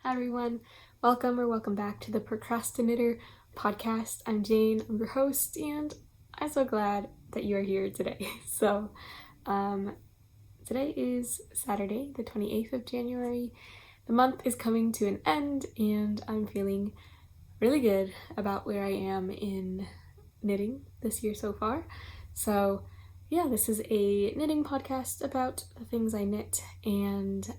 Hi everyone, welcome back to the Procrasti-Knitter podcast. I'm Jane, I'm your host, and I'm so glad that you are here today. So, today is Saturday, the 28th of January. The month is coming to an end, and I'm feeling really good about where I am in knitting this year so far. So, yeah, this is a knitting podcast about the things I knit, and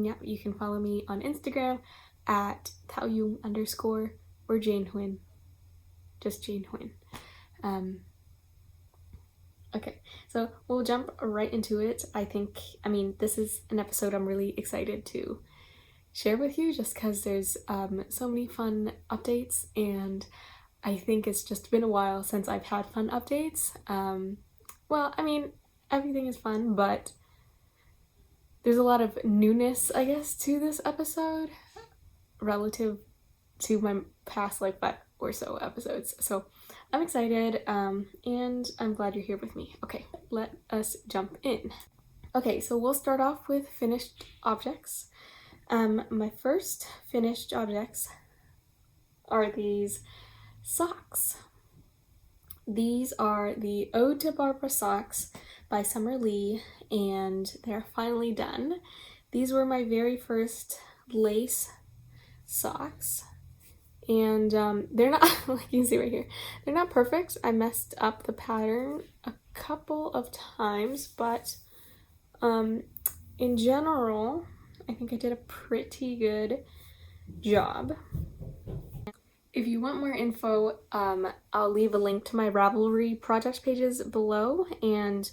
yeah, you can follow me on Instagram at taoyung_ or Jane Huyn. Just Jane Huyn. Okay, so we'll jump right into it. This is an episode I'm really excited to share with you just because there's so many fun updates, and I think it's just been a while since I've had fun updates. Everything is fun, but there's a lot of newness, I guess, to this episode relative to my past 5 or so episodes. So I'm excited, and I'm glad you're here with me. Okay, let us jump in. Okay, so we'll start off with finished objects. My first finished objects are these socks. These are the Ode to Barbara socks by Summer Lee, and they're finally done. These were my very first lace socks, and they're not, like you can see right here, they're not perfect. I messed up the pattern a couple of times, but in general, I think I did a pretty good job. If you want more info, I'll leave a link to my Ravelry project pages below, and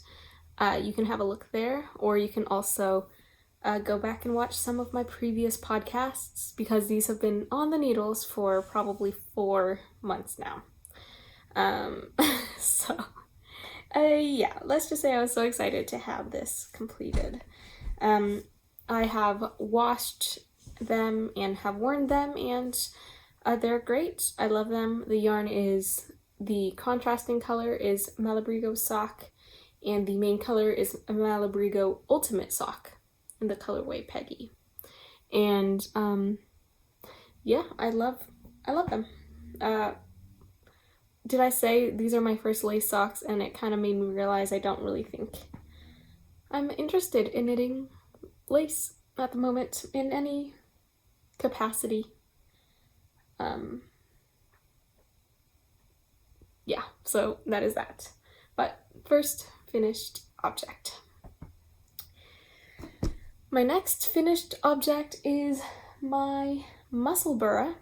you can have a look there, or you can also go back and watch some of my previous podcasts, because these have been on the needles for probably 4 months now. Let's just say I was so excited to have this completed. I have washed them and have worn them, and they're great. I love them. The contrasting color is malabrigo sock, and the main color is a malabrigo ultimate sock in the colorway Peggy. And I love them. Did I say these are my first lace socks? And it kind of made me realize I don't really think I'm interested in knitting lace at the moment in any capacity. So that is that. But first finished object. My next finished object is my musselburgh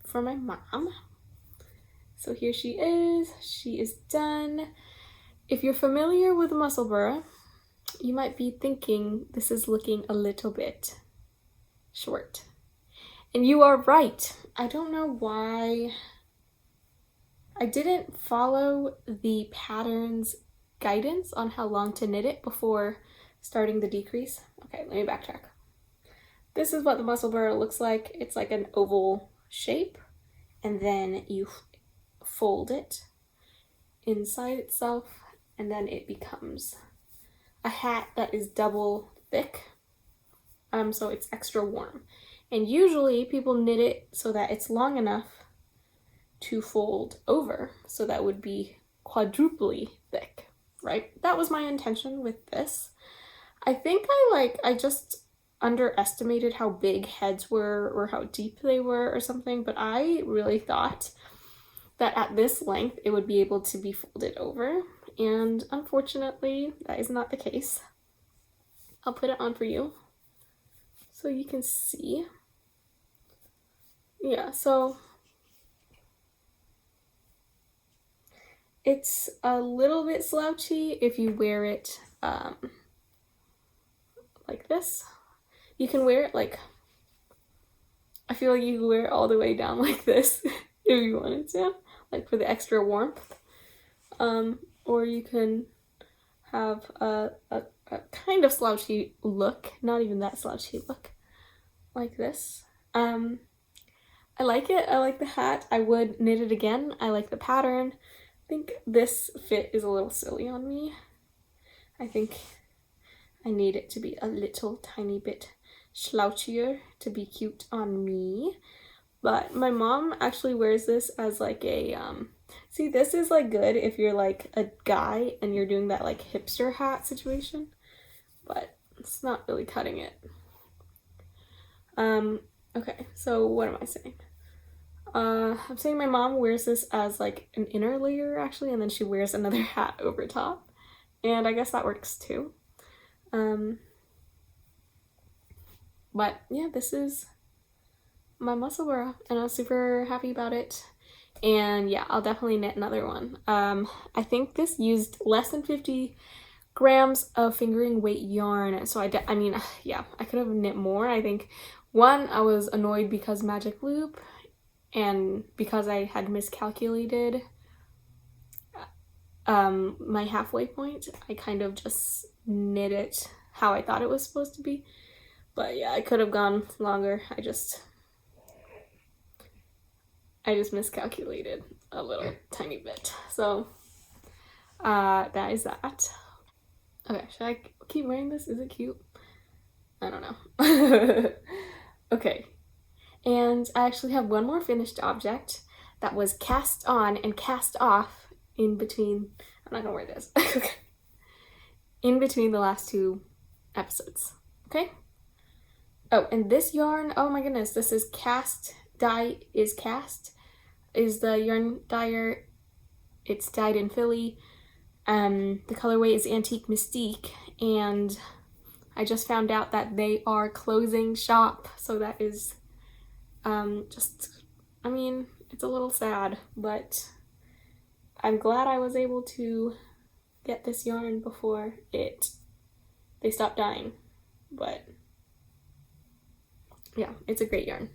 for my mom. So here she is done. If you're familiar with musselburgh, you might be thinking this is looking a little bit short. And you are right. I don't know why I didn't follow the pattern's guidance on how long to knit it before starting the decrease. Okay, let me backtrack. This is what the musselburgh looks like. It's like an oval shape, and then you fold it inside itself, and then it becomes a hat that is double thick, so it's extra warm. And usually people knit it so that it's long enough to fold over, so that would be quadruply thick, right? That was my intention with this. I think I just underestimated how big heads were or how deep they were or something, but I really thought that at this length it would be able to be folded over, and unfortunately that is not the case. I'll put it on for you so you can see. Yeah, so it's a little bit slouchy if you wear it like this. You can wear it I feel like you can wear it all the way down like this if you wanted to, for the extra warmth. Or you can have a kind of slouchy look, not even that slouchy look, like this. I like it. I like the hat. I would knit it again. I like the pattern. I think this fit is a little silly on me. I think I need it to be a little tiny bit slouchier to be cute on me. But my mom actually wears this as like a, see, this is like good if you're like a guy and you're doing that like hipster hat situation, but it's not really cutting it. Okay, so what am I saying? I'm saying my mom wears this as like an inner layer actually, and then she wears another hat over top. And I guess that works too. But yeah, this is my musselburgh, and I was super happy about it. And yeah, I'll definitely knit another one. I think this used less than 50 grams of fingering weight yarn. So I mean, yeah, I could have knit more. I think one, I was annoyed because magic loop and because I had miscalculated my halfway point. I kind of just knit it how I thought it was supposed to be. But yeah, I could have gone longer. I just miscalculated a little tiny bit. So that is that. Okay, should I keep wearing this? Is it cute? I don't know. Okay, and I actually have one more finished object that was cast on and cast off in between. I'm not gonna wear this. In between the last two episodes. Okay. Oh, and this yarn, oh my goodness, this is cast, dye is cast, is the yarn dyer. It's dyed in Philly. The colorway is Antique Mystique, and I just found out that they are closing shop, so that is just, I mean, it's a little sad, but I'm glad I was able to get this yarn before they stopped dyeing. But yeah, it's a great yarn.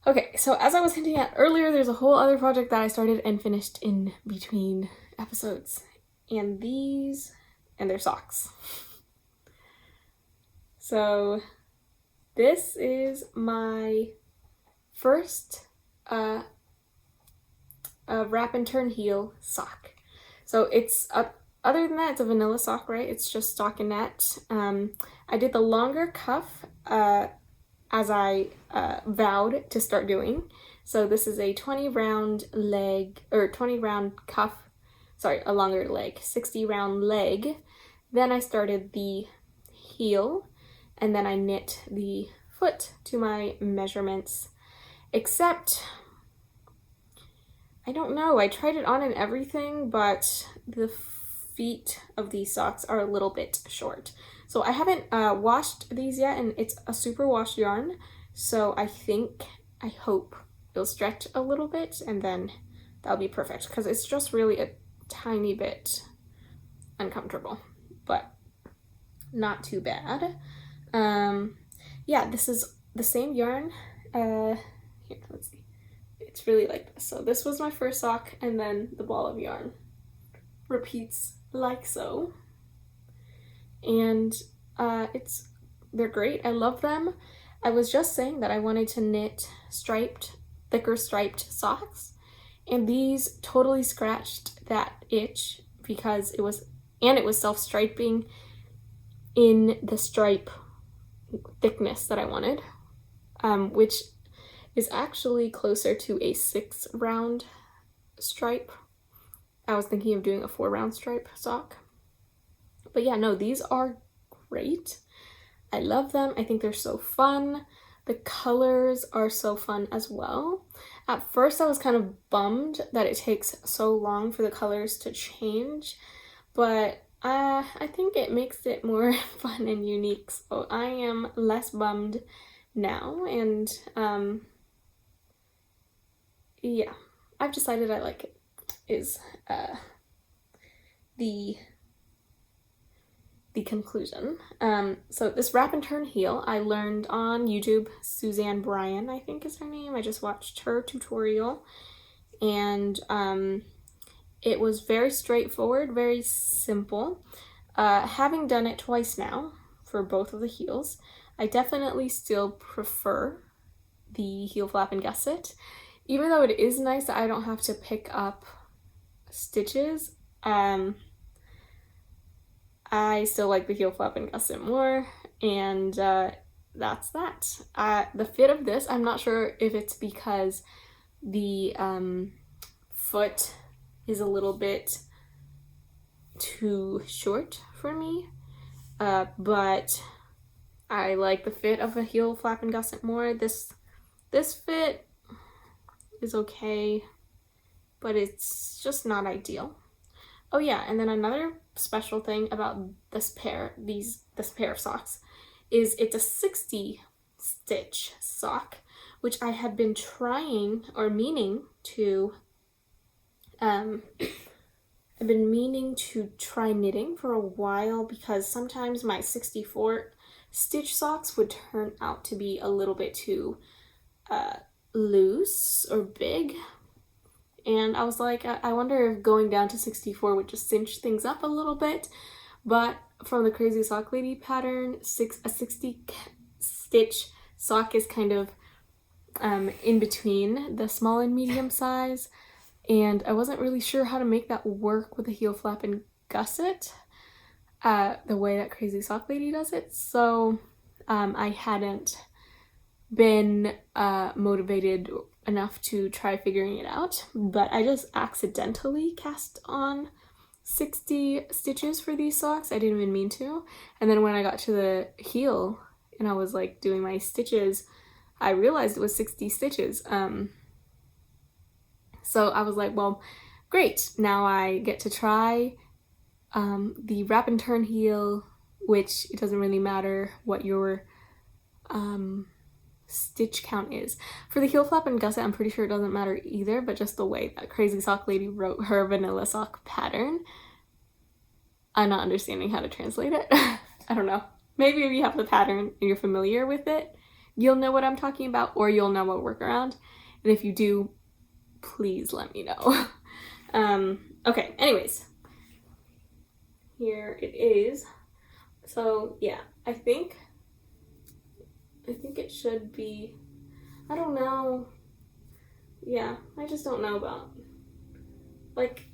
Okay, so as I was hinting at earlier, there's a whole other project that I started and finished in between episodes, and they're socks. So this is my first wrap and turn heel sock. So it's other than that, it's a vanilla sock, right? It's just stockinette. I did the longer cuff as I vowed to start doing. So this is a 20 round leg, or 20 round cuff, sorry, a longer leg, 60 round leg. Then I started the heel, and then I knit the foot to my measurements, except, I don't know, I tried it on and everything, but the feet of these socks are a little bit short. So I haven't washed these yet, and it's a super wash yarn, so I hope it'll stretch a little bit, and then that'll be perfect, because it's just really a tiny bit uncomfortable, but not too bad. Yeah, this is the same yarn. Here, let's see. It's really like this. So this was my first sock, and then the ball of yarn repeats like so. And they're great. I love them. I was just saying that I wanted to knit thicker striped socks, and these totally scratched that itch because it was self-striping in the stripe thickness that I wanted, which is actually closer to a 6 round stripe. I was thinking of doing a 4 round stripe sock. But yeah, no, these are great. I love them. I think they're so fun. The colors are so fun as well. At first I was kind of bummed that it takes so long for the colors to change, but I think it makes it more fun and unique, so I am less bummed now, and yeah, I've decided I like it, is the conclusion. So this wrap and turn heel I learned on YouTube. Suzanne Bryan, I think is her name. I just watched her tutorial, and it was very straightforward, very simple. Having done it twice now for both of the heels, I definitely still prefer the heel flap and gusset. Even though it is nice that I don't have to pick up stitches, I still like the heel flap and gusset more, and that's that. The fit of this, I'm not sure if it's because the foot is a little bit too short for me, but I like the fit of a heel flap and gusset more. This fit is okay, but it's just not ideal. Oh yeah, and then another special thing about this pair of socks is it's a 60 stitch sock, which I had been trying or meaning to I've been meaning to try knitting for a while, because sometimes my 64 stitch socks would turn out to be a little bit too loose or big. And I was like, I wonder if going down to 64 would just cinch things up a little bit. But from the Crazy Sock Lady pattern, a 60 stitch sock is kind of in between the small and medium size. And I wasn't really sure how to make that work with a heel flap and gusset the way that Crazy Sock Lady does it. So I hadn't been motivated enough to try figuring it out, but I just accidentally cast on 60 stitches for these socks. I didn't even mean to. And then when I got to the heel and I was like doing my stitches, I realized it was 60 stitches. So I was like, well, great. Now I get to try the wrap and turn heel, which it doesn't really matter what your stitch count is. For the heel flap and gusset, I'm pretty sure it doesn't matter either, but just the way that Crazy Sock Lady wrote her vanilla sock pattern, I'm not understanding how to translate it. I don't know. Maybe if you have the pattern and you're familiar with it, you'll know what I'm talking about, or you'll know what workaround. And if you do, please let me know. Okay, anyways. Here it is. So yeah, I think it should be, I don't know. Yeah, I just don't know about, like,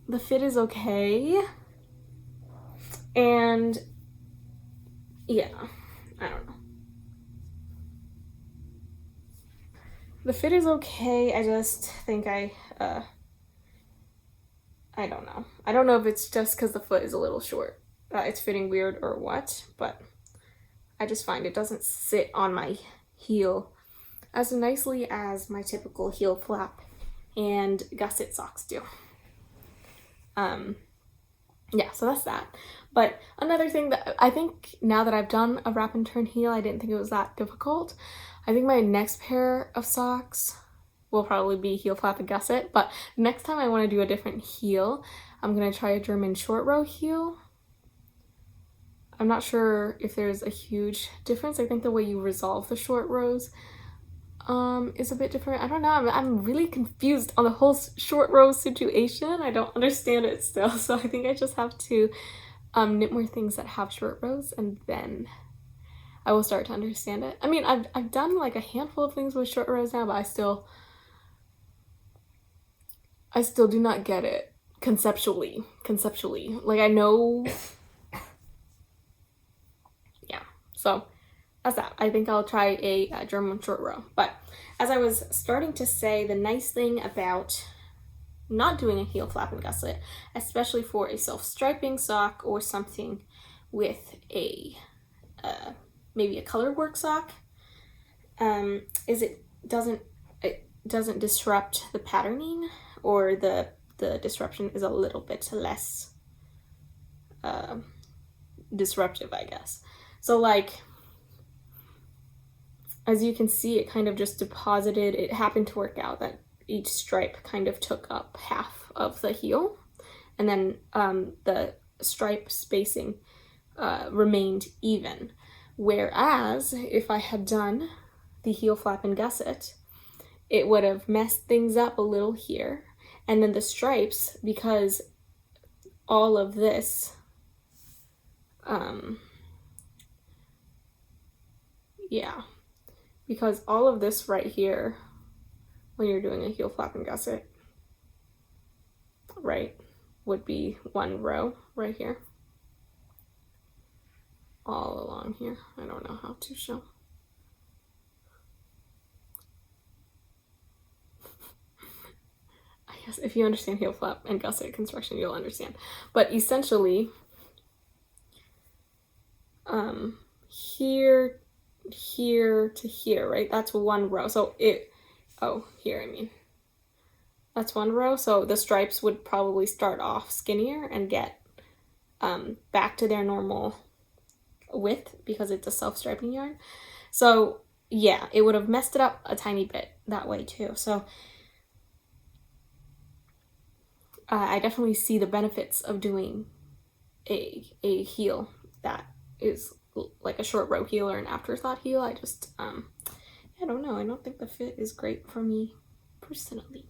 the fit is okay. And yeah, I don't know. The fit is okay. I just think I don't know. I don't know if it's just because the foot is a little short. It's fitting weird or what, but I just find it doesn't sit on my heel as nicely as my typical heel flap and gusset socks do. Yeah, so that's that. But another thing that I think, now that I've done a wrap and turn heel, I didn't think it was that difficult. I think my next pair of socks will probably be heel flap and gusset, but next time I want to do a different heel, I'm going to try a German short row heel. I'm not sure if there's a huge difference. I think the way you resolve the short rows is a bit different. I don't know. I'm really confused on the whole short row situation. I don't understand it still, so I think I just have to knit more things that have short rows, and then I will start to understand it. I mean, I've done like a handful of things with short rows now, but I still do not get it conceptually. Like, I know. Yeah, so that's that. I think I'll try a German short row. But as I was starting to say, the nice thing about not doing a heel flap and gusset, especially for a self-striping sock or something with a maybe a color work sock, is it doesn't disrupt the patterning, or the disruption is a little bit less disruptive, I guess. So like, as you can see, it kind of just deposited, it happened to work out that each stripe kind of took up half of the heel, and then the stripe spacing remained even. Whereas if I had done the heel flap and gusset, it would have messed things up a little here, and then the stripes, because all of this yeah, because all of this right here, when you're doing a heel flap and gusset, right, would be one row right here, all along here. I don't know how to show. guess if you understand heel flap and gusset construction, you'll understand. But essentially, here to here, right? That's one row. So here, I mean. That's one row. So the stripes would probably start off skinnier and get back to their normal width because it's a self-striping yarn. So yeah, it would have messed it up a tiny bit that way too. So I definitely see the benefits of doing a heel that is like a short row heel or an afterthought heel. I just I don't know, I don't think the fit is great for me personally,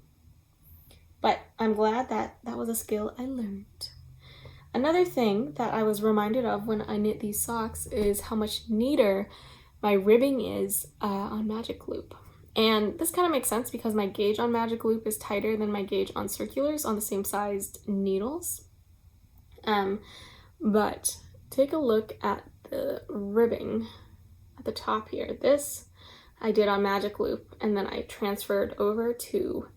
but I'm glad that that was a skill I learned. Another thing that I was reminded of when I knit these socks is how much neater my ribbing is on magic loop. And this kind of makes sense because my gauge on magic loop is tighter than my gauge on circulars on the same sized needles. But take a look at the ribbing at the top here. This I did on magic loop, and then I transferred over to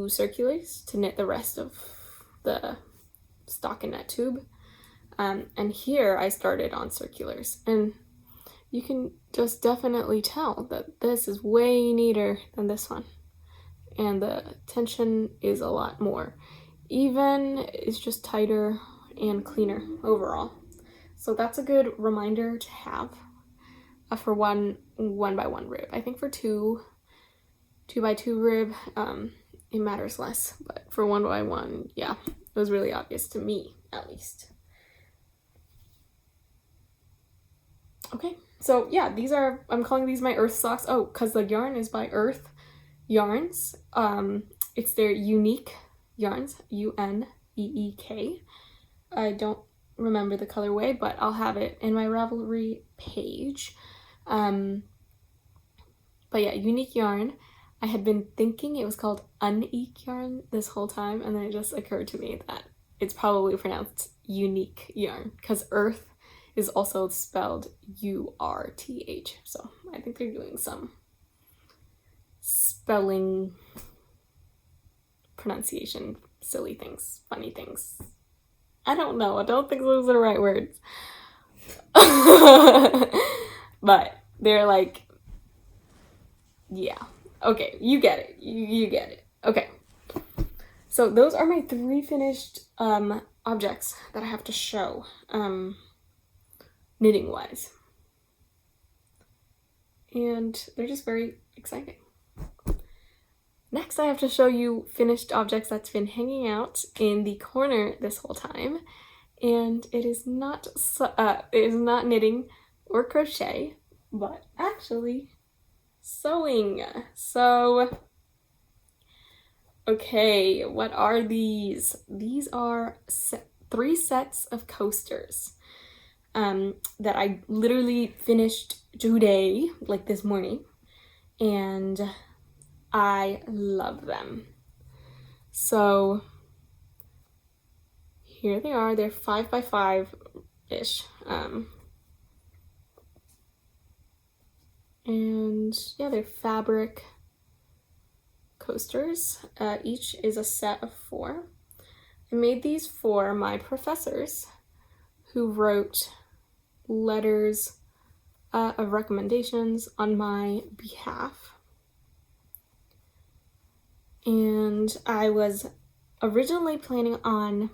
circulars to knit the rest of the stockinette tube. And here I started on circulars, and you can just definitely tell that this is way neater than this one, and the tension is a lot more even. It's just tighter and cleaner overall. So that's a good reminder to have for one by one rib. I think for two by two rib, it matters less, but for 1 by 1, yeah, it was really obvious to me, at least. Okay, so yeah, I'm calling these my Earth socks. Oh, because the yarn is by Earth Yarns. It's their unique yarns, UNEEK. I don't remember the colorway, but I'll have it in my Ravelry page. But yeah, unique yarn. I had been thinking it was called uneek yarn this whole time, and then it just occurred to me that it's probably pronounced unique yarn because Earth is also spelled URTH. So I think they're doing some spelling, pronunciation, silly things, funny things. I don't know. I don't think those are the right words. But they're like, yeah. Okay, you get it. You get it. Okay. So those are my 3 finished objects that I have to show, knitting wise. And they're just very exciting. Next, I have to show you finished objects that's been hanging out in the corner this whole time. And it is not knitting or crochet, but actually sewing. So, okay, what are these? These are 3 sets of coasters that I literally finished today, like this morning, and I love them. So here they are. They're 5 by 5-ish. And yeah, they're fabric coasters. Each is a set of 4. I made these for my professors who wrote letters of recommendations on my behalf. And I was originally planning on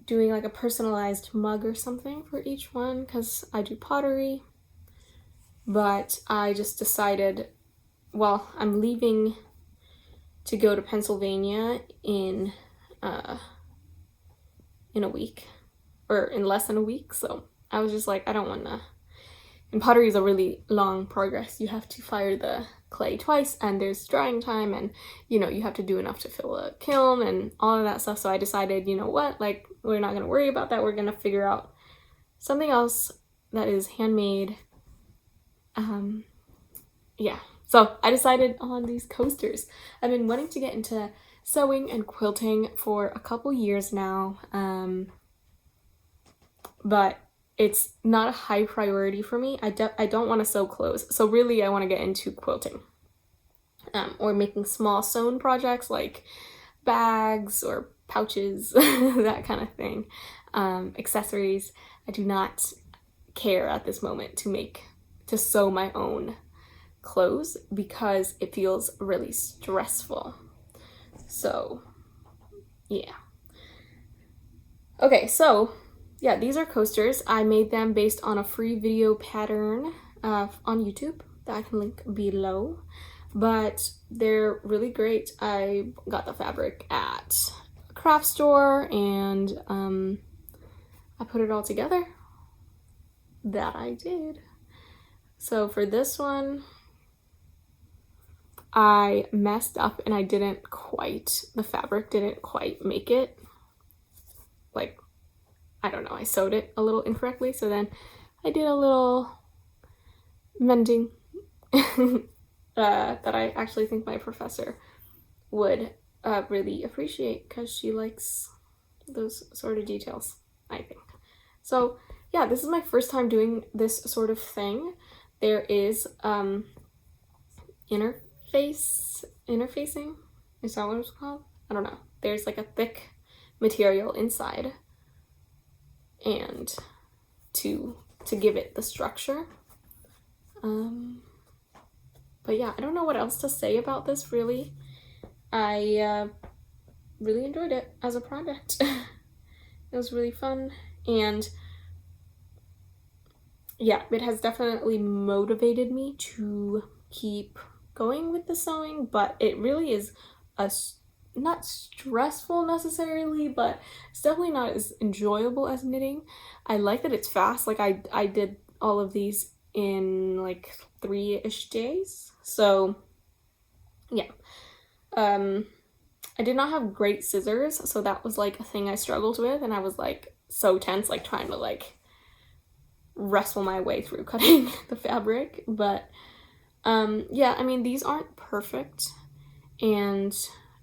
doing like a personalized mug or something for each one because I do pottery. But I just decided, well, I'm leaving to go to Pennsylvania in a week, or in less than a week. So I was just like, I don't want to. And pottery is a really long progress. You have to fire the clay twice, and there's drying time, and you have to do enough to fill a kiln and all of that stuff. So I decided, you know what, like, we're not going to worry about that. We're going to figure out something else that is handmade. Yeah, so I decided on these coasters. I've been wanting to get into sewing and quilting for a couple years now, but it's not a high priority for me. I don't want to sew clothes, so really I want to get into quilting. or making small sewn projects like bags or pouches, that kind of thing. Accessories. I do not care at this moment to sew my own clothes because it feels really stressful. So yeah. Okay, so yeah, these are coasters. I made them based on a free video pattern on YouTube that I can link below, but they're really great. I got the fabric at a craft store and I put it all together. That I did. So for this one, I messed up and the fabric didn't quite make it. Like, I don't know, I sewed it a little incorrectly, so then I did a little mending that I actually think my professor would really appreciate because she likes those sort of details, I think. So yeah, this is my first time doing this sort of thing. There is interfacing, is that what it's called? I don't know. There's like a thick material inside and to give it the structure. But yeah, I don't know what else to say about this really. I really enjoyed it as a project. It was really fun, and yeah, it has definitely motivated me to keep going with the sewing, but it really is not stressful necessarily, but it's definitely not as enjoyable as knitting. I like that it's fast. Like I did all of these in like 3-ish days. So yeah. I did not have great scissors, so that was like a thing I struggled with, and I was like so tense, like trying to like wrestle my way through cutting the fabric. But yeah, I mean, these aren't perfect and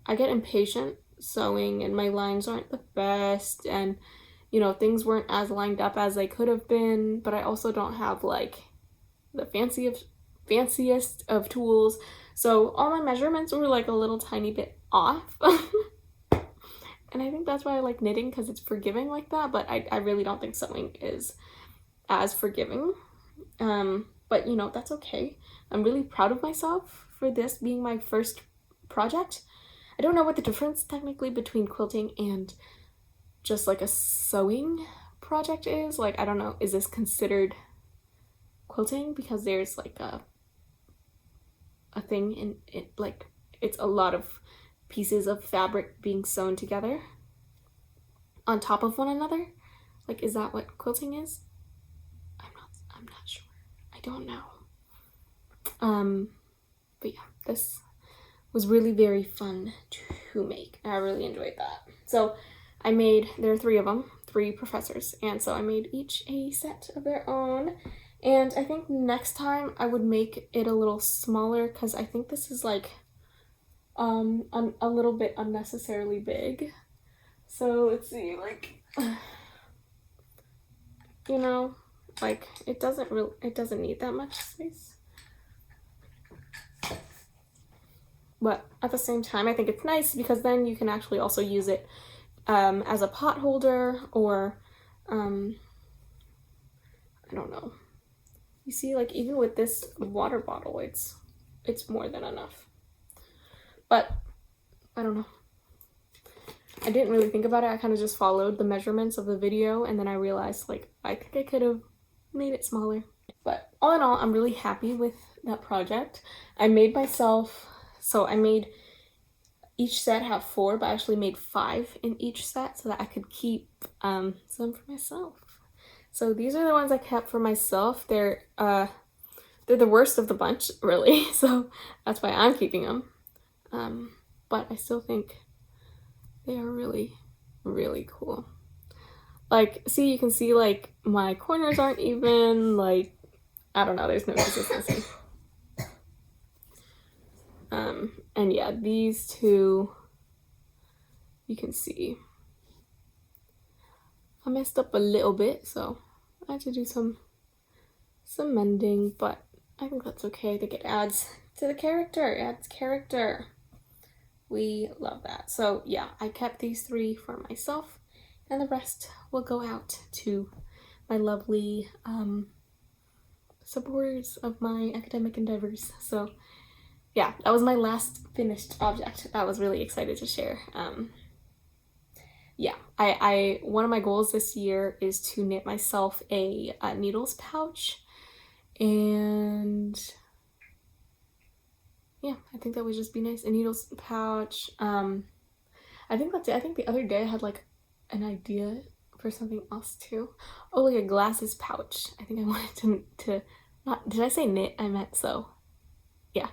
I get impatient sewing and my lines aren't the best, and you know, things weren't as lined up as they could have been, but I also don't have like the fanciest of tools, so all my measurements were like a little tiny bit off. And I think that's why I like knitting, because it's forgiving like that, but I really don't think sewing is as forgiving. But you know, that's okay. I'm really proud of myself for this being my first project. I don't know what the difference technically between quilting and just like a sewing project is. Like, I don't know, is this considered quilting because there's like a thing in it, like it's a lot of pieces of fabric being sewn together on top of one another? Like, is that what quilting is? I'm not sure. I don't know. But yeah, this was really very fun to make. I really enjoyed that. So I made, there are 3 of them, 3 professors, and so I made each a set of their own. And I think next time I would make it a little smaller, because I think this is like a little bit unnecessarily big. So let's see, like, you know, like it doesn't need that much space. But at the same time, I think it's nice because then you can actually also use it as a pot holder, or I don't know. You see, like even with this water bottle, it's more than enough. But I don't know. I didn't really think about it. I kind of just followed the measurements of the video, and then I realized like I think I could have made it smaller. But all in all, I'm really happy with that project. I made myself, so I made each set have 4, but I actually made 5 in each set so that I could keep some for myself. So these are the ones I kept for myself. They're the worst of the bunch, really. So that's why I'm keeping them. But I still think they are really, really cool. Like, see, you can see like my corners aren't even, like, I don't know, there's no consistency. And yeah, these 2, you can see I messed up a little bit, so I had to do some mending, but I think that's okay. I think it adds to the character. It adds character. We love that. So yeah, I kept these 3 for myself, and the rest will go out to my lovely supporters of my academic endeavors. So yeah, that was my last finished object. I was really excited to share. Yeah, I one of my goals this year is to knit myself a needles pouch, and yeah, I think that would just be nice. A needles pouch. I think that's it. I think the other day I had like an idea for something else too. Oh, like a glasses pouch. I think I wanted to not, did I say knit? I meant sew. Yeah.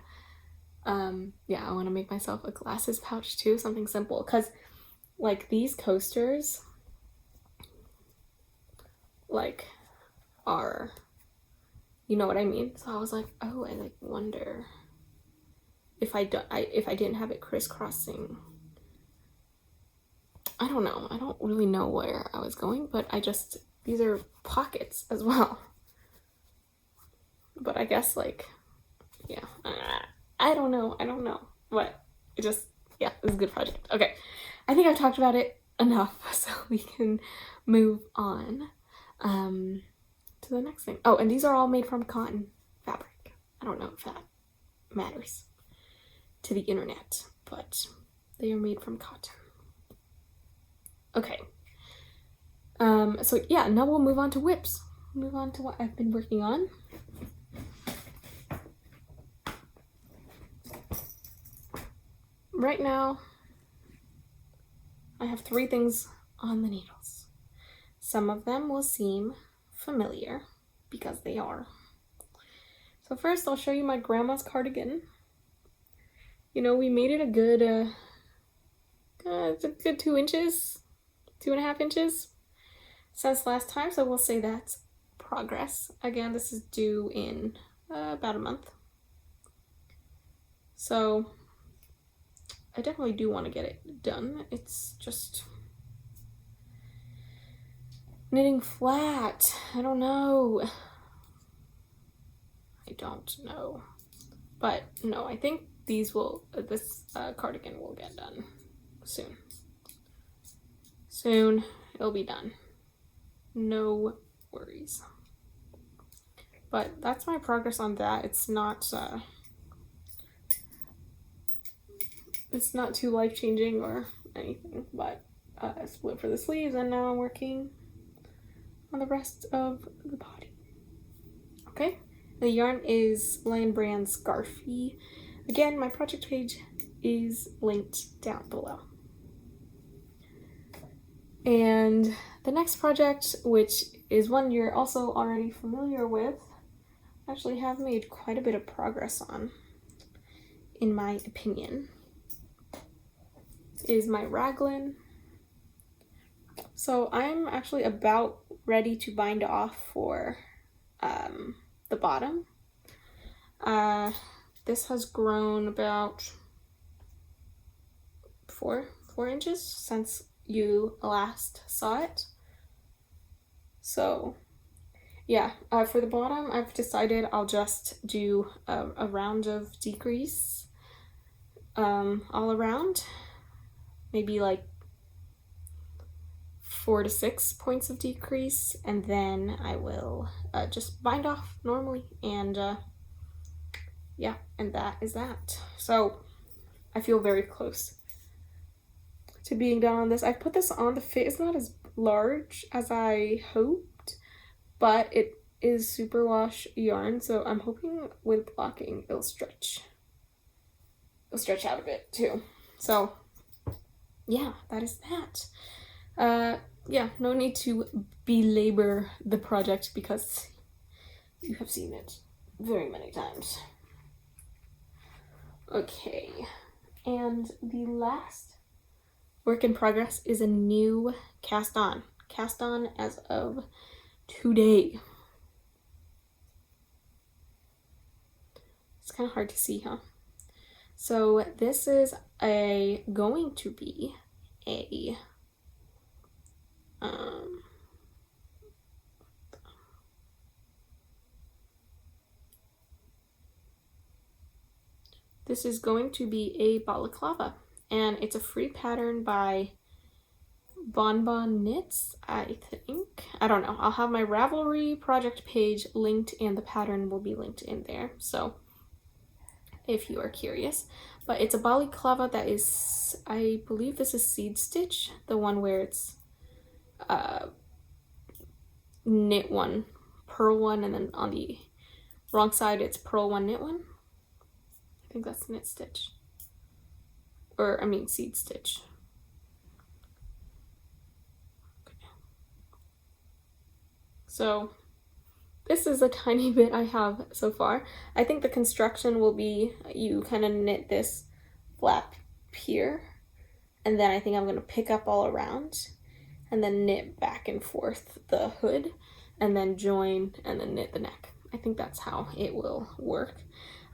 Yeah, I want to make myself a glasses pouch too, something simple, because like these coasters like are, you know what I mean? So I was like, oh, I like wonder if I didn't have it crisscrossing. I don't know. I don't really know where I was going, but these are pockets as well. But I guess like, yeah, I don't know. But it just, yeah, it was a good project. Okay, I think I've talked about it enough, so we can move on to the next thing. Oh, and these are all made from cotton fabric. I don't know if that matters to the internet, but they are made from cotton. Okay. So yeah, now we'll move on to whips. Move on to what I've been working on. Right now, I have 3 things on the needles. Some of them will seem familiar because they are. So first, I'll show you my grandma's cardigan. You know, we made it a good, it's a good 2 inches, 2.5 inches since last time. So we'll say that's progress. Again, this is due in about a month. So I definitely do want to get it done. It's just knitting flat. I don't know. But no, I think this cardigan will get done soon. Soon it'll be done. No worries. But that's my progress on that. It's not too life-changing or anything, but I split for the sleeves, and now I'm working on the rest of the body. Okay, the yarn is Lion Brand Scarfy. Again, my project page is linked down below. And the next project, which is one you're also already familiar with, actually have made quite a bit of progress on, in my opinion, is my raglan. So I'm actually about ready to bind off for the bottom. This has grown about 4 inches since you last saw it. So yeah, for the bottom, I've decided I'll just do a round of decrease all around, maybe like 4 to 6 points of decrease, and then I will just bind off normally, and yeah, and that is that. So I feel very close to being done on this. I've put this on. The fit is not as large as I hoped, but it is superwash yarn, so I'm hoping with blocking it'll stretch out a bit too. So yeah, that is that. Yeah, no need to belabor the project because you have seen it very many times. Okay, and the last work in progress is a new cast on as of today. It's kind of hard to see, huh? So this is going to be a this is going to be a balaclava, and it's a free pattern by Bonbon Knits, I think. I don't know. I'll have my Ravelry project page linked, and the pattern will be linked in there, so if you are curious. But it's a balaclava that is, I believe this is seed stitch, the one where it's knit one, purl one, and then on the wrong side it's purl one, knit one. I think that's knit stitch, or I mean seed stitch. So this is a tiny bit I have so far. I think the construction will be, you kind of knit this flap here, and then I think I'm going to pick up all around and then knit back and forth the hood, and then join and then knit the neck. I think that's how it will work.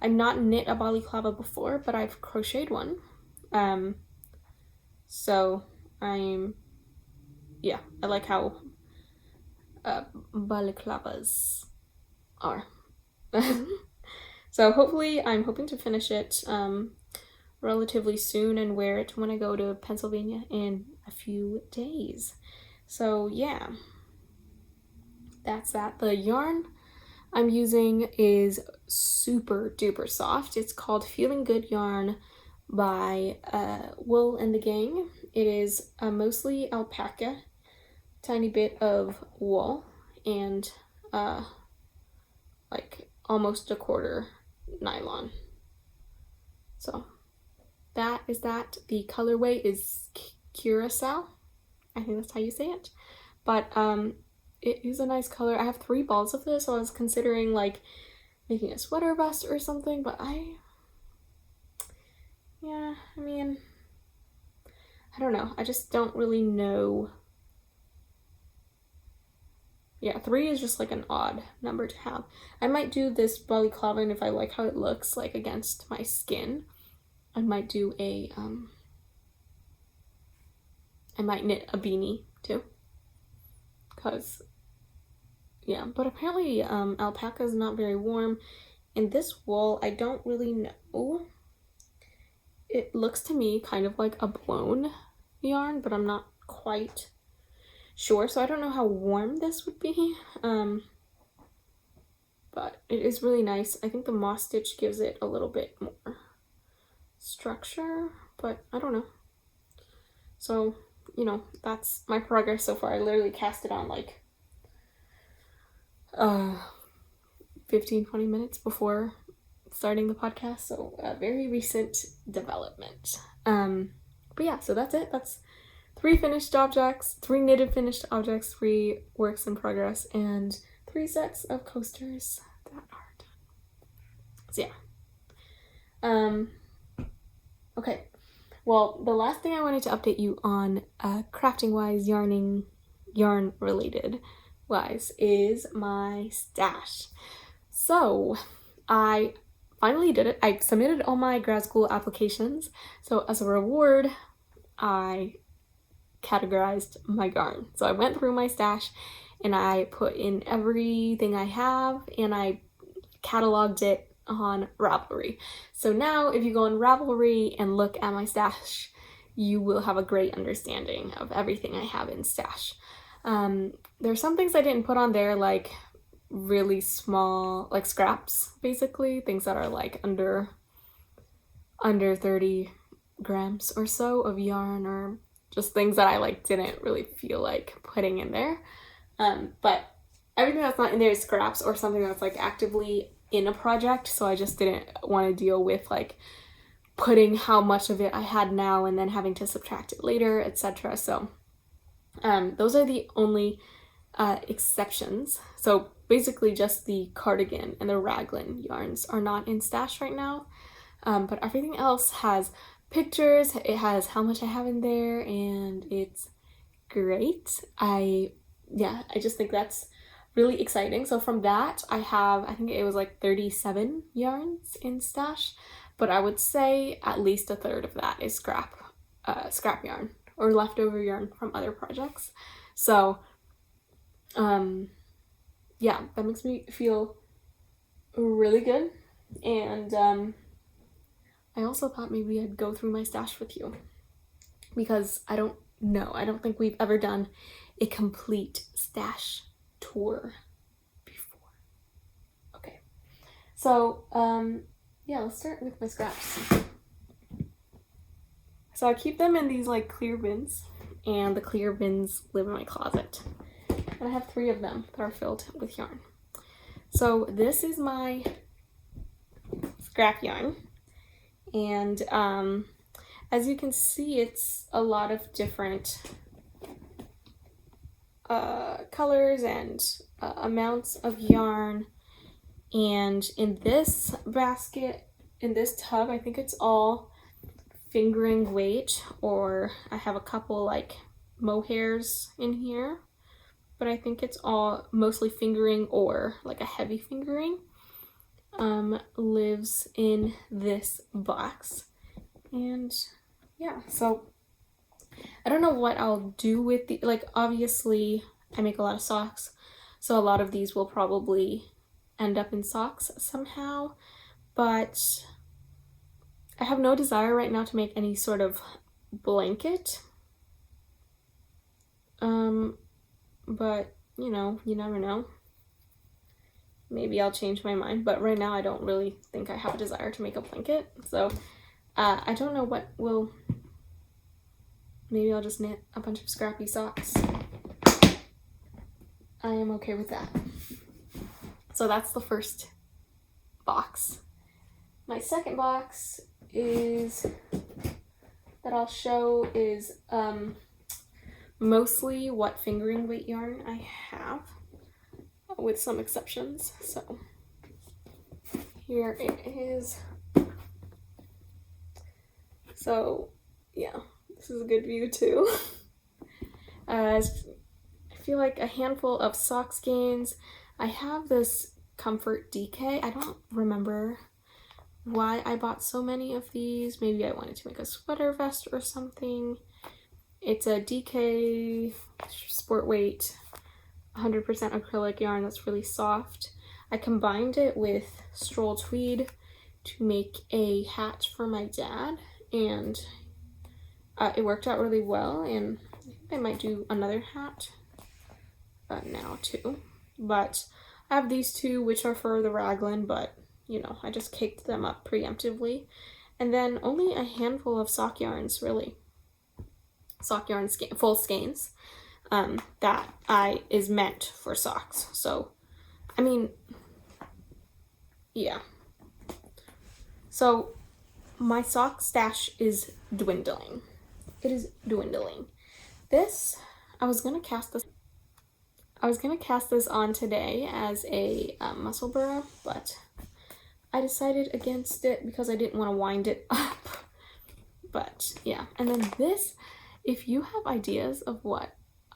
I've not knit a balaclava before, but I've crocheted one. So I like how balaclavas are. So hopefully, I'm hoping to finish it relatively soon and wear it when I go to Pennsylvania in a few days. So yeah, that's that. The yarn I'm using is super duper soft. It's called Feeling Good yarn by Wool and the Gang. It is mostly alpaca, tiny bit of wool, and like almost a quarter nylon. So that is that. The colorway is curacao. I think that's how you say it. But it is a nice color. I have 3 balls of this, so I was considering like making a sweater vest or something, but I mean, I don't know. I just don't really know. Yeah, 3 is just like an odd number to have. I might do this balaclava, and if I like how it looks like against my skin, I might do a I might knit a beanie too, cause yeah. But apparently alpaca is not very warm, and this wool, I don't really know. It looks to me kind of like a blown yarn, but I'm not quite sure, so I don't know how warm this would be. But it is really nice. I think the moss stitch gives it a little bit more structure, but I don't know. So, you know, that's my progress so far. I literally cast it on like 15-20 minutes before starting the podcast, so a very recent development. But yeah, so that's it. That's 3 finished objects, 3 knitted finished objects, 3 works in progress, and 3 sets of coasters that are done. So yeah. Okay. Well, the last thing I wanted to update you on, crafting wise, yarn related wise, is my stash. So I finally did it. I submitted all my grad school applications. So as a reward, I categorized my yarn. So I went through my stash and I put in everything I have, and I cataloged it on Ravelry. So now if you go on Ravelry and look at my stash, you will have a great understanding of everything I have in stash. There's some things I didn't put on there, like really small, like scraps, basically things that are like under 30 grams or so of yarn, or just things that I like didn't really feel like putting in there. But everything that's not in there is scraps or something that's like actively in a project, so I just didn't want to deal with like putting how much of it I had now and then having to subtract it later, etc. So those are the only exceptions. So basically just the cardigan and the raglan yarns are not in stash right now, but everything else has pictures, it has how much I have in there, and it's great. I just think that's really exciting. So from that, I have, I think it was like 37 yarns in stash, but I would say at least a third of that is scrap yarn or leftover yarn from other projects. So yeah, that makes me feel really good, and I also thought maybe I'd go through my stash with you because I don't know. I don't think we've ever done a complete stash tour before. Okay, so yeah, let's start with my scraps. So I keep them in these like clear bins, and the clear bins live in my closet. And I have 3 of them that are filled with yarn. So this is my scrap yarn, and as you can see, it's a lot of different colors and amounts of yarn. And in this basket, in this tub, I think it's all fingering weight, or I have a couple like mohairs in here, but I think it's all mostly fingering or like a heavy fingering lives in this box. And yeah, so I don't know what I'll do with the, like, obviously I make a lot of socks, so a lot of these will probably end up in socks somehow, but I have no desire right now to make any sort of blanket. But you know, you never know. Maybe I'll change my mind, but right now I don't really think I have a desire to make a blanket. So I don't know what will, maybe I'll just knit a bunch of scrappy socks. I am okay with that. So that's the first box. My second box is that I'll show is mostly what fingering weight yarn I have, with some exceptions. So here it is. So yeah, this is a good view too. I feel like a handful of sock skeins. I have this Comfort DK. I don't remember why I bought so many of these. Maybe I wanted to make a sweater vest or something. It's a DK sport weight 100% acrylic yarn that's really soft. I combined it with stroll tweed to make a hat for my dad, and it worked out really well, and I think I might do another hat now too. But I have these 2 which are for the raglan, but you know, I just caked them up preemptively. And then only a handful of sock yarns, really. Sock yarn full skeins that is meant for socks. So I mean, yeah, so my sock stash is dwindling. It is dwindling. This, I was gonna cast this on today as a musselburgh, but I decided against it because I didn't want to wind it up. But yeah, and then this, if you have ideas of what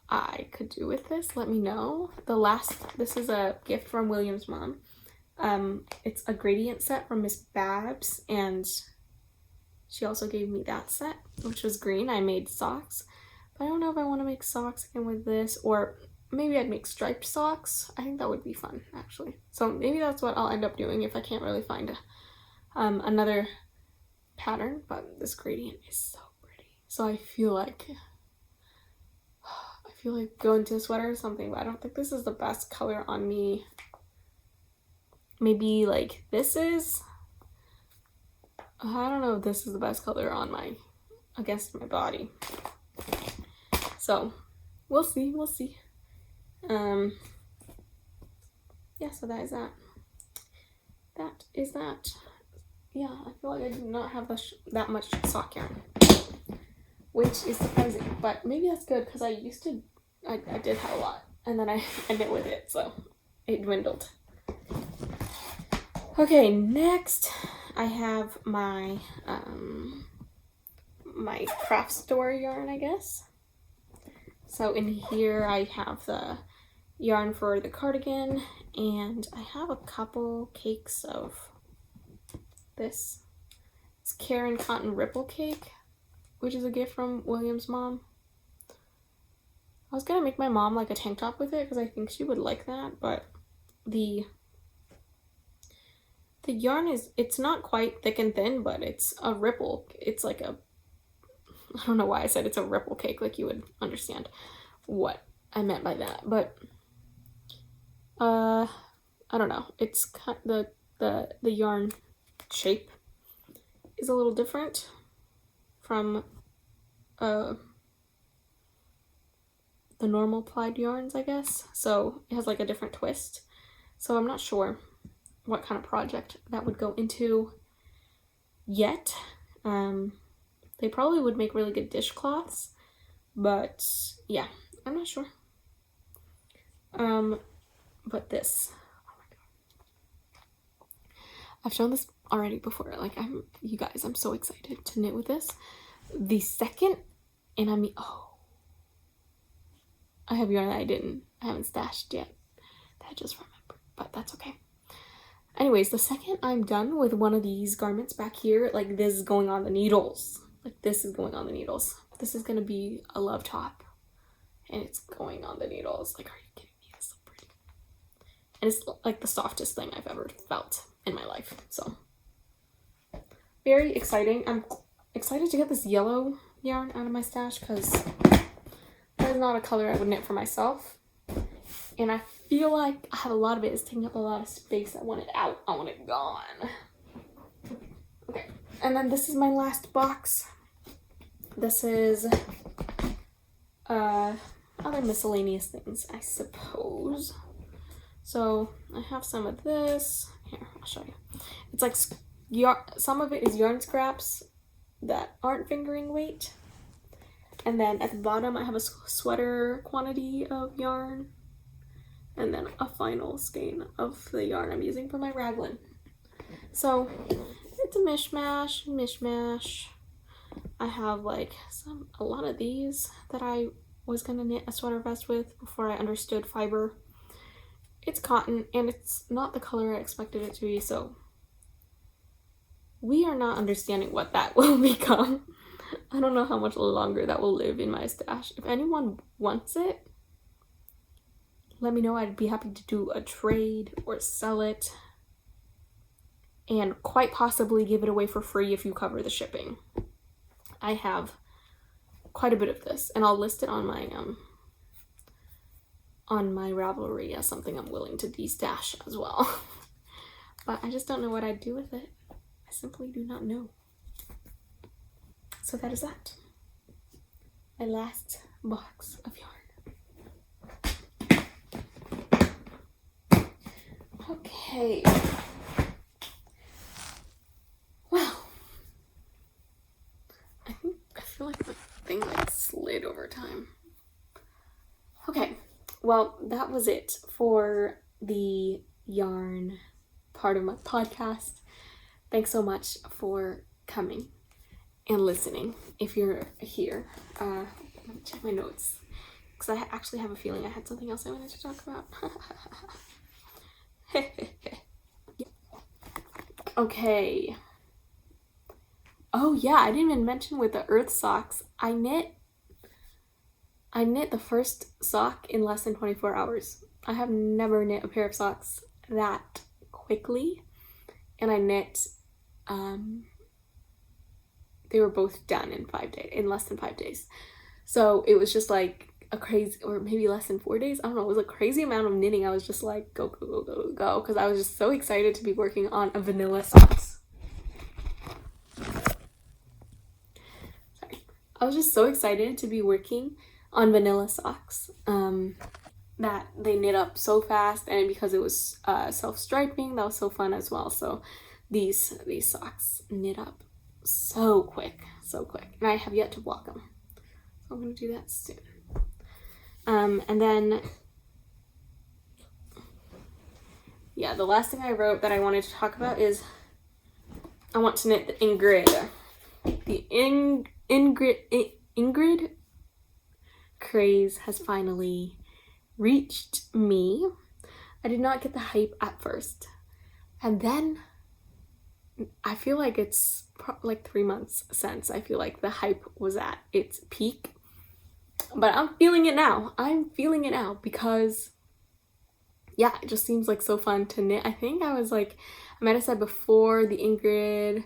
I could do with this, let me know. This is a gift from William's mom. It's a gradient set from Miss Babs, and she also gave me that set, which was green. I made socks, but I don't know if I want to make socks again with this, or maybe I'd make striped socks. I think that would be fun, actually. So maybe that's what I'll end up doing if I can't really find another pattern. But this gradient is so pretty. So I feel like going to a sweater or something, but I don't think this is the best color on me. Maybe like this is, I don't know if this is the best color on against my body. So we'll see. Yeah, so that is that. That is that. Yeah, I feel like I do not have that much sock yarn, which is surprising, but maybe that's good because I did have a lot, and then I knit with it, so it dwindled. Okay, next I have my my craft store yarn, I guess. So in here I have the yarn for the cardigan, and I have a couple cakes of this. It's Karen Cotton Ripple Cake, which is a gift from William's mom. I was gonna make my mom like a tank top with it because I think she would like that, but the The yarn is, it's not quite thick and thin, but it's a ripple. It's like a, I don't know why I said it's a ripple cake, like you would understand what I meant by that. But I don't know. It's kind of, the yarn shape is a little different from the normal plied yarns, I guess. So it has like a different twist. So I'm not sure what kind of project that would go into yet. They probably would make really good dishcloths, but yeah, I'm not sure. But this, oh my god, I've shown this already before. Like, you guys, I'm so excited to knit with this. The second, and I mean, oh, I have yarn that I haven't stashed yet, that I just remembered, but that's okay. Anyways, the second I'm done with one of these garments back here, like, this is going on the needles. Like, this is going on the needles. This is gonna be a love top, and it's going on the needles. Like, are you kidding me? It's so pretty. And it's like the softest thing I've ever felt in my life. So, very exciting. I'm excited to get this yellow yarn out of my stash because that is not a color I would knit for myself. And I feel like I have a lot of it. It's taking up a lot of space. I want it out. I want it gone. Okay. And then this is my last box. This is other miscellaneous things, I suppose. So I have some of this. Here, I'll show you. It's like some of it is yarn scraps that aren't fingering weight. And then at the bottom I have a sweater quantity of yarn. And then a final skein of the yarn I'm using for my raglan. So it's a mishmash. I have like a lot of these that I was gonna knit a sweater vest with before I understood fiber. It's cotton and it's not the color I expected it to be, so we are not understanding what that will become. I don't know how much longer that will live in my stash. If anyone wants it, let me know. I'd be happy to do a trade or sell it, and quite possibly give it away for free if you cover the shipping. I have quite a bit of this, and I'll list it on my Ravelry as something I'm willing to destash as well. But I just don't know what I'd do with it. I simply do not know. So that is that. My last box of yarn. Okay. Well, I feel like the thing like slid over time. Okay, well, that was it for the yarn part of my podcast. Thanks so much for coming and listening. If you're here, let me check my notes because I actually have a feeling I had something else I wanted to talk about. Okay. Oh yeah, I didn't even mention with the earth socks, I knit the first sock in less than 24 hours. I have never knit a pair of socks that quickly, and I knit they were both done in less than 5 days. So it was just like a crazy, or maybe less than 4 days, I don't know, it was a crazy amount of knitting. I was just like go because I was just so excited to be working on a vanilla socks. Sorry. I was just so excited to be working on vanilla socks that they knit up so fast, and because it was self-striping, that was so fun as well. So these socks knit up so quick, and I have yet to block them, so I'm gonna do that soon. And then, yeah, the last thing I wrote that I wanted to talk about is I want to knit the Ingrid. The Ingrid craze has finally reached me. I did not get the hype at first, and then I feel like it's like 3 months since I feel like the hype was at its peak. But I'm feeling it now. I'm feeling it now because yeah, it just seems like so fun to knit. I think I might have said before the Ingrid,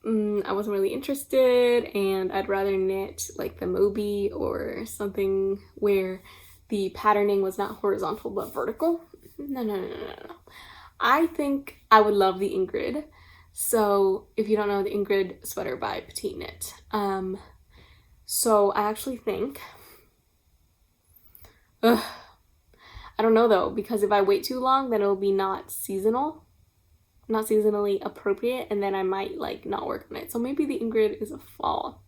I wasn't really interested, and I'd rather knit like the Moby or something where the patterning was not horizontal but vertical. No. I think I would love the Ingrid. So if you don't know, the Ingrid sweater by Petite Knit. So I actually think, I don't know though, because if I wait too long, then it'll be not seasonally appropriate, and then I might like not work on it. So maybe the Ingrid is a fall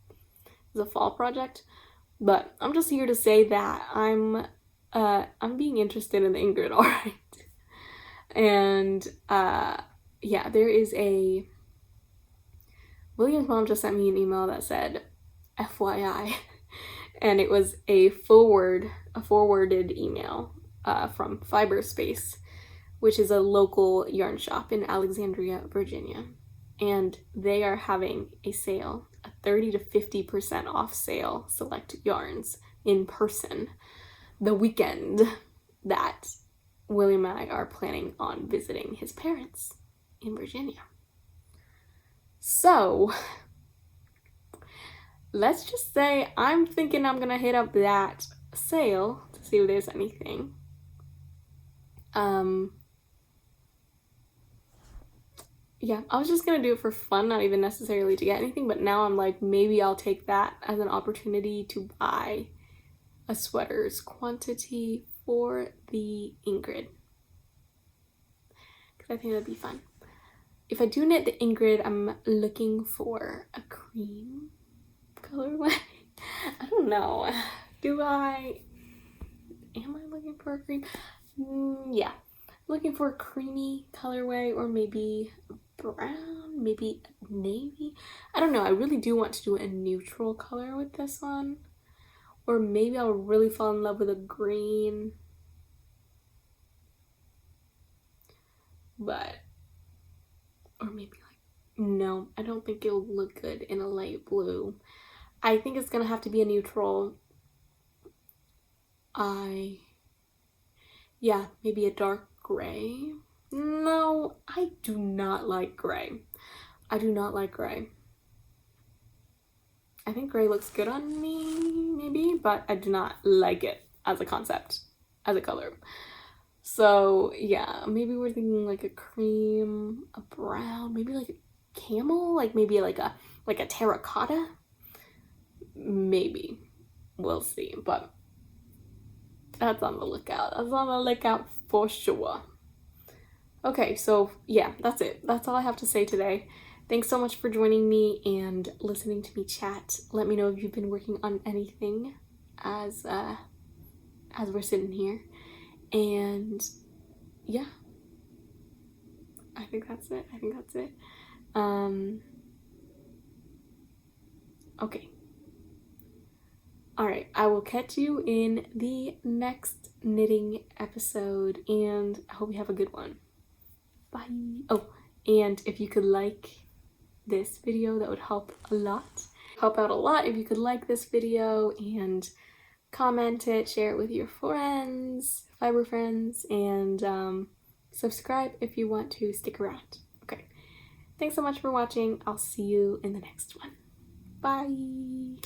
project. But I'm just here to say that I'm being interested in the Ingrid, all right. And yeah, there is William's mom just sent me an email that said FYI, and it was a forwarded email from Fiberspace, which is a local yarn shop in Alexandria, Virginia, and they are having a sale, a 30 to 50% off sale, select yarns in person the weekend that William and I are planning on visiting his parents in Virginia. So let's just say I'm thinking I'm gonna hit up that sale to see if there's anything. Yeah, I was just gonna do it for fun, not even necessarily to get anything, but now I'm like, maybe I'll take that as an opportunity to buy a sweater's quantity for the Ingrid, because I think that'd be fun. If I do knit the Ingrid, I'm looking for a cream colorway. I don't know. Am I looking for a cream? Yeah. Looking for a creamy colorway, or maybe brown, maybe navy. I don't know. I really do want to do a neutral color with this one. Or maybe I'll really fall in love with a green. But, or maybe like, no, I don't think it'll look good in a light blue. I think it's gonna have to be a neutral. Yeah, maybe a dark gray. No, I do not like gray. I do not like gray. I think gray looks good on me, maybe, but I do not like it as a concept, as a color. So yeah, maybe we're thinking like a cream, a brown, maybe like a camel, like maybe like a terracotta. Maybe. We'll see, but that's on the lookout. That's on the lookout for sure. Okay, so yeah, that's it. That's all I have to say today. Thanks so much for joining me and listening to me chat. Let me know if you've been working on anything as we're sitting here. And yeah, I think that's it. Okay. All right, I will catch you in the next knitting episode, and I hope you have a good one. Bye. Oh, and if you could like this video, that would help a lot. Help out a lot if you could like this video and comment it, share it with your friends, fiber friends, and subscribe if you want to stick around. Okay, thanks so much for watching. I'll see you in the next one. Bye.